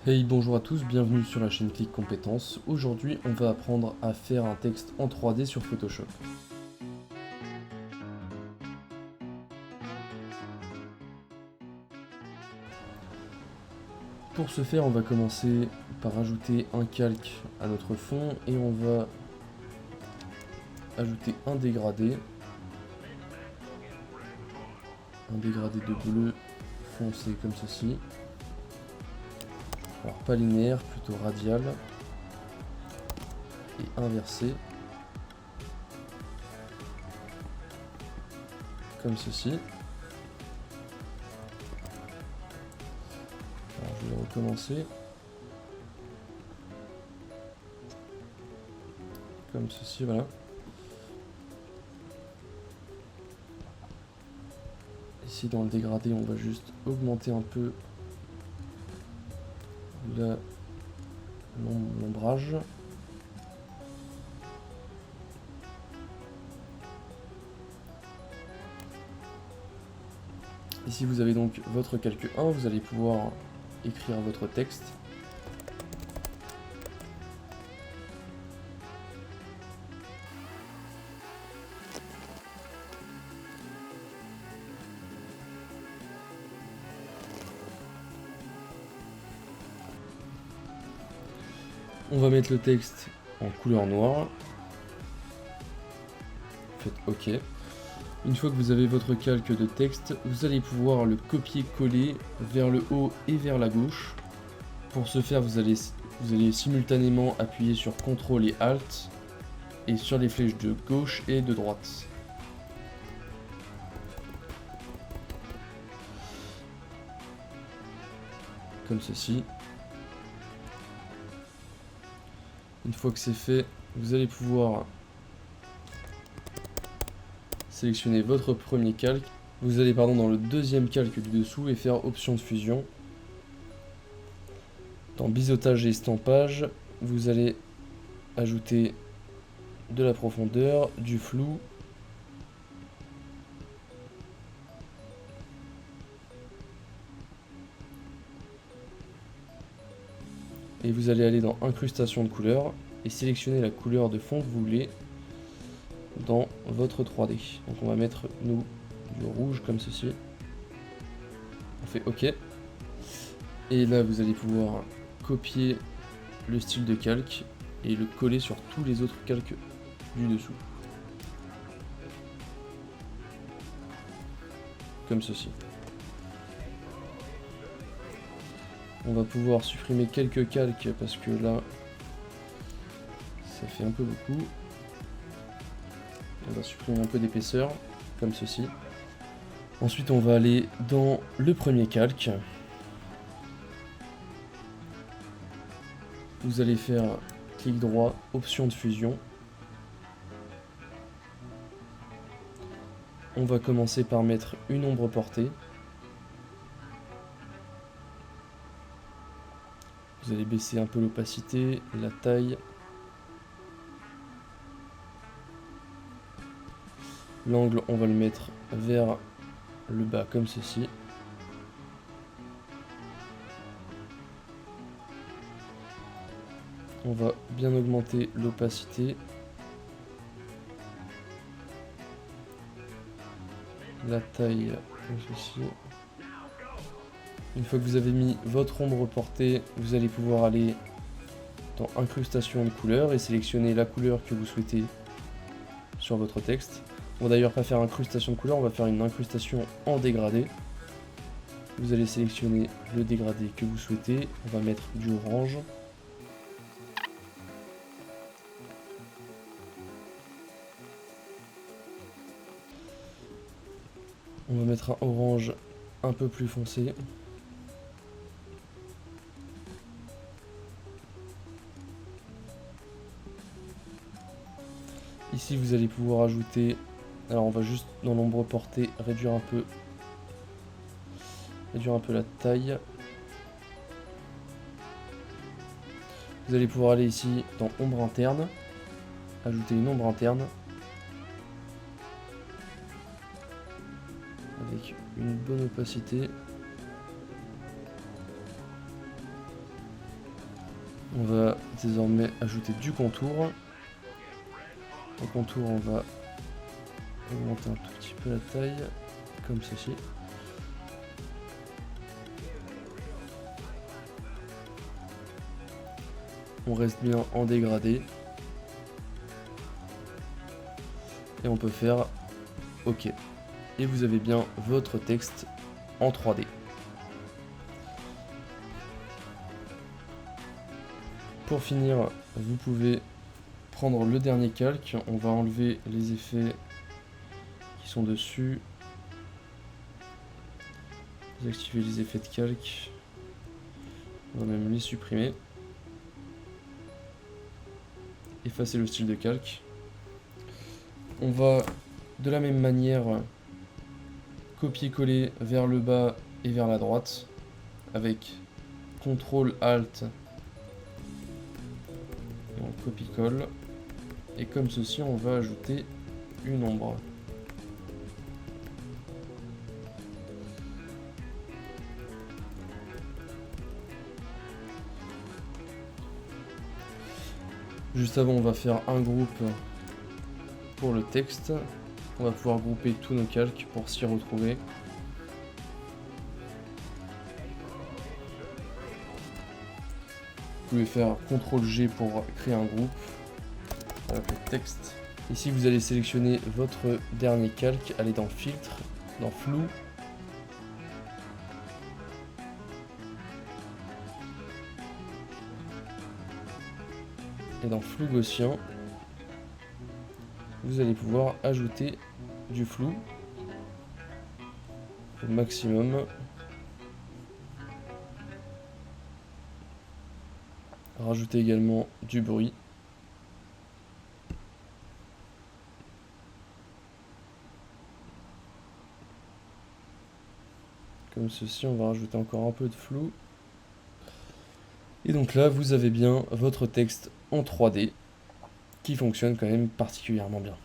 Hey, bonjour à tous, bienvenue sur la chaîne Click Compétences. Aujourd'hui, on va apprendre à faire un texte en 3D sur Photoshop. Pour ce faire, on va commencer par ajouter un calque à notre fond et on va ajouter un dégradé de bleu foncé comme ceci. Alors pas linéaire, plutôt radial et inversé comme ceci. Alors je vais recommencer comme ceci, voilà. Ici dans le dégradé, on va juste augmenter un peu l'ombrage. Ici vous avez donc votre calque 1, vous allez pouvoir écrire votre texte. On va mettre le texte en couleur noire. Faites OK. Une fois que vous avez votre calque de texte, vous allez pouvoir le copier-coller vers le haut et vers la gauche. Pour ce faire, vous allez simultanément appuyer sur CTRL et ALT et sur les flèches de gauche et de droite. Comme ceci. Une fois que c'est fait, vous allez pouvoir sélectionner votre premier calque. Vous allez dans le deuxième calque du dessous et faire option de fusion. Dans biseautage et estampage, vous allez ajouter de la profondeur, du flou. Et vous allez aller dans incrustation de couleurs et sélectionner la couleur de fond que vous voulez dans votre 3D. Donc on va mettre nous du rouge comme ceci. On fait OK. Et là vous allez pouvoir copier le style de calque et le coller sur tous les autres calques du dessous. Comme ceci. On va pouvoir supprimer quelques calques parce que là ça fait un peu beaucoup. On va supprimer un peu d'épaisseur comme ceci. Ensuite on va aller dans le premier calque. Vous allez faire clic droit, option de fusion. On va commencer par mettre une ombre portée. Vous allez baisser un peu l'opacité, la taille. L'angle, on va le mettre vers le bas comme ceci. On va bien augmenter l'opacité. La taille comme ceci. Une fois que vous avez mis votre ombre portée, vous allez pouvoir aller dans incrustation de couleurs et sélectionner la couleur que vous souhaitez sur votre texte. On va d'ailleurs pas faire incrustation de couleurs, on va faire une incrustation en dégradé. Vous allez sélectionner le dégradé que vous souhaitez. On va mettre du orange. On va mettre un orange un peu plus foncé. Ici vous allez pouvoir ajouter, alors on va juste dans l'ombre portée réduire un peu la taille. Vous allez pouvoir aller ici dans ombre interne, ajouter une ombre interne avec une bonne opacité. On va désormais ajouter du contour. Au contour, on va augmenter un tout petit peu la taille, comme ceci. On reste bien en dégradé. Et on peut faire OK. Et vous avez bien votre texte en 3D. Pour finir, vous pouvez prendre le dernier calque. On va enlever les effets qui sont dessus. Désactiver les effets de calque. On va même les supprimer. Effacer le style de calque. On va de la même manière copier-coller vers le bas et vers la droite avec CTRL ALT et on copie-colle et comme ceci on va ajouter une ombre. Juste avant on va faire un groupe pour le texte. On va pouvoir grouper tous nos calques pour s'y retrouver. Vous pouvez faire CTRL-G pour créer un groupe avec le texte. Ici, vous allez sélectionner votre dernier calque, aller dans Filtre, dans Flou. Et dans Flou gaussien, vous allez pouvoir ajouter du flou au maximum. Rajouter également du bruit. Comme ceci, on va rajouter encore un peu de flou. Et donc là, vous avez bien votre texte en 3D qui fonctionne quand même particulièrement bien.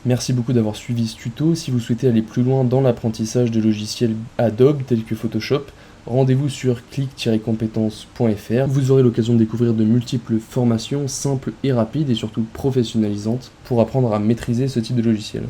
Merci beaucoup d'avoir suivi ce tuto. Si vous souhaitez aller plus loin dans l'apprentissage de logiciels Adobe tels que Photoshop, rendez-vous sur clic-compétences.fr. Vous aurez l'occasion de découvrir de multiples formations simples et rapides et surtout professionnalisantes pour apprendre à maîtriser ce type de logiciel.